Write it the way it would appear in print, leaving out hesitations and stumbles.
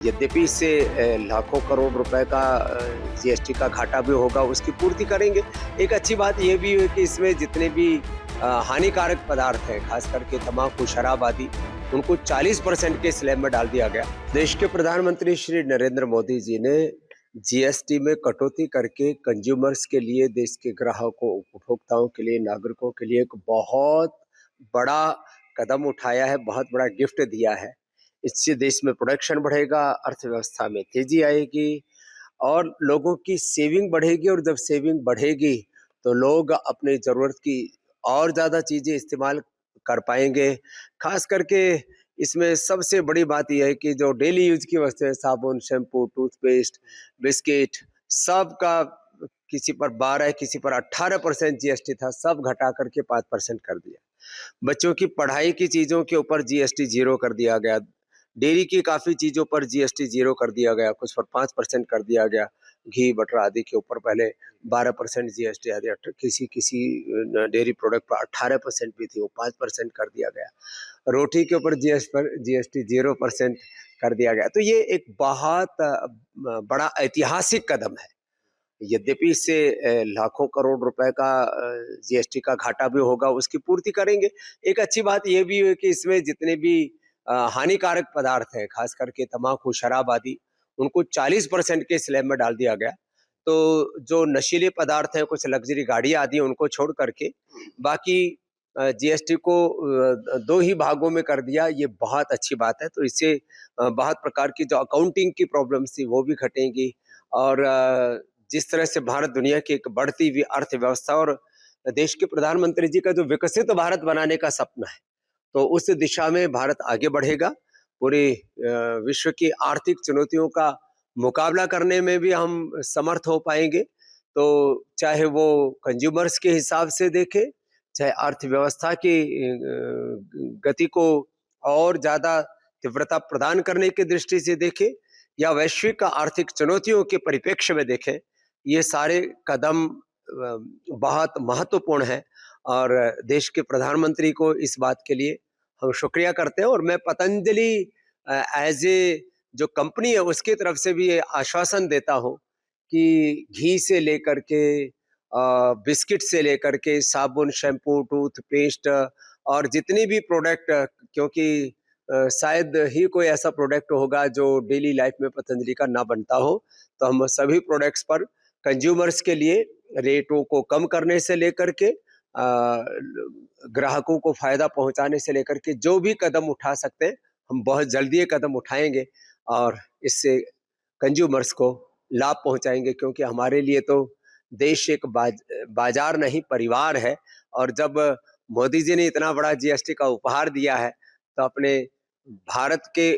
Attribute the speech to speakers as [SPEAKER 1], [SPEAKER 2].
[SPEAKER 1] यद्यपि इससे लाखों करोड़ रुपए का जीएसटी का घाटा भी होगा, उसकी पूर्ति करेंगे। एक अच्छी बात ये भी है कि इसमें जितने भी हानिकारक पदार्थ हैं, खास करके तम्बाकू, शराब आदि, उनको 40% के स्लैब में डाल दिया गया। देश के प्रधानमंत्री श्री नरेंद्र मोदी जी ने जीएसटी में कटौती करके कंज्यूमर्स के लिए, देश के ग्राहकों, उपभोक्ताओं के लिए, नागरिकों के लिए एक बहुत बड़ा कदम उठाया है, बहुत बड़ा गिफ्ट दिया है। इससे देश में प्रोडक्शन बढ़ेगा, अर्थव्यवस्था में तेजी आएगी और लोगों की सेविंग बढ़ेगी, और जब सेविंग बढ़ेगी तो लोग अपनी ज़रूरत की और ज़्यादा चीज़ें इस्तेमाल कर पाएँगे। ख़ास करके इसमें सबसे बड़ी बात ये है कि जो डेली यूज़ की वस्तुएँ, साबुन, शैम्पू, टूथपेस्ट, बिस्किट, सबका किसी पर 12, किसी पर 18% जीएसटी था, सब घटा कर के 5% कर दिया। बच्चों की पढ़ाई की चीज़ों के ऊपर जीएसटी ज़ीरो कर दिया गया। डेयरी की काफ़ी चीज़ों पर जीएसटी ज़ीरो कर दिया गया, कुछ पर 5% कर दिया गया। घी, बटर आदि के ऊपर पहले 12% जीएसटी आदि, किसी डेयरी प्रोडक्ट पर 18% भी थी, वो 5% कर दिया गया। रोटी के ऊपर जीएसटी 0% कर दिया गया। तो ये एक बहुत बड़ा ऐतिहासिक कदम है। यद्यपि इससे लाखों करोड़ रुपए का जीएसटी का घाटा भी होगा, उसकी पूर्ति करेंगे। एक अच्छी बात ये भी है कि इसमें जितने भी हानिकारक पदार्थ हैं, खास करके तम्बाकू, शराब आदि, उनको 40% के स्लैब में डाल दिया गया। तो जो नशीले पदार्थ हैं, कुछ लग्ज़री गाड़ियाँ आदि, उनको छोड़ कर के बाकी जीएसटी को 2 ही भागों में कर दिया, ये बहुत अच्छी बात है। तो इससे बहुत प्रकार की जो अकाउंटिंग की प्रॉब्लम्स थी, वो भी घटेंगी और जिस तरह से भारत दुनिया की एक बढ़ती हुई अर्थव्यवस्था और देश के प्रधानमंत्री जी का जो विकसित भारत बनाने का सपना है, तो उस दिशा में भारत आगे बढ़ेगा। पूरे विश्व की आर्थिक चुनौतियों का मुकाबला करने में भी हम समर्थ हो पाएँगे। तो चाहे वो कंज्यूमर्स के हिसाब से देखें, चाहे अर्थव्यवस्था की गति को और ज़्यादा तीव्रता प्रदान करने की दृष्टि से देखें, या वैश्विक आर्थिक चुनौतियों के परिप्रेक्ष्य में देखें, ये सारे कदम बहुत महत्वपूर्ण हैं और देश के प्रधानमंत्री को इस बात के लिए हम शुक्रिया करते हैं। और मैं पतंजलि एज़ ए जो कंपनी है, उसकी तरफ से भी ये आश्वासन देता हूँ कि घी से लेकर के बिस्किट से लेकर के साबुन, शैम्पू, टूथपेस्ट और जितनी भी प्रोडक्ट, क्योंकि शायद ही कोई ऐसा प्रोडक्ट होगा जो डेली लाइफ में पतंजलि का ना बनता हो। तो हम सभी प्रोडक्ट्स पर कंज्यूमर्स के लिए रेटों को कम करने से लेकर के ग्राहकों को फ़ायदा पहुँचाने से लेकर के जो भी कदम उठा सकते हैं, हम बहुत जल्दी ये कदम उठाएँगे और इससे कंज्यूमर्स को लाभ पहुँचाएँगे, क्योंकि हमारे लिए तो देश एक बाज़ार नहीं, परिवार है। और जब मोदी जी ने इतना बड़ा जीएसटी का उपहार दिया है, तो अपने भारत के